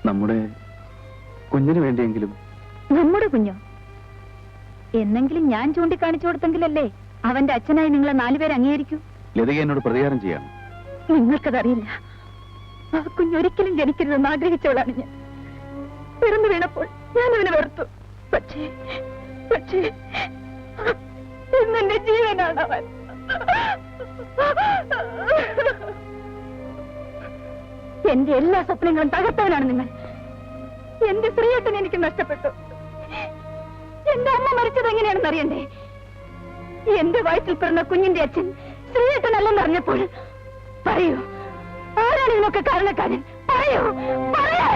നമ്മുടെ കുഞ്ഞിന് വേണ്ടിയെങ്കിലും. നമ്മുടെ കുഞ്ഞോ? എന്നെങ്കിലും ഞാൻ ചൂണ്ടിക്കാണിച്ചു കൊടുത്തെങ്കിലല്ലേ അവന്റെ അച്ഛനായി നിങ്ങളെ 4 പേര് അംഗീകരിക്കൂ. ലതിക എന്നോട് പ്രതികാരം ചെയ്യാണ്. നിങ്ങൾക്കതറിയില്ല. ആ കുഞ്ഞൊരിക്കലും ജനിക്കരുതെന്ന് ആഗ്രഹിച്ചവളാണ് ഞാൻ. പിറന്നു വീണപ്പോൾ ഞാൻ അവനെ വെറുത്തു. പക്ഷേ ഇന്നെന്റെ ജീവനാണ് അവൻ. എന്റെ എല്ലാ സ്വപ്നങ്ങളും തകർത്തവനാണ് നിങ്ങൾ. എന്റെ ശ്രീയേട്ടൻ എനിക്ക് നഷ്ടപ്പെട്ടു. എന്റെ അമ്മ മരിച്ചത് എങ്ങനെയാണെന്ന് അറിയണ്ടേ? എന്റെ വയറ്റിൽ പിറന്ന കുഞ്ഞിന്റെ അച്ഛൻ ശ്രീയേട്ടനല്ലെന്ന് അറിഞ്ഞപ്പോൾ പറയൂ, ആരാണ് ഇതിനൊക്കെ കാരണക്കാരൻ? പറയൂ, പറയൂ.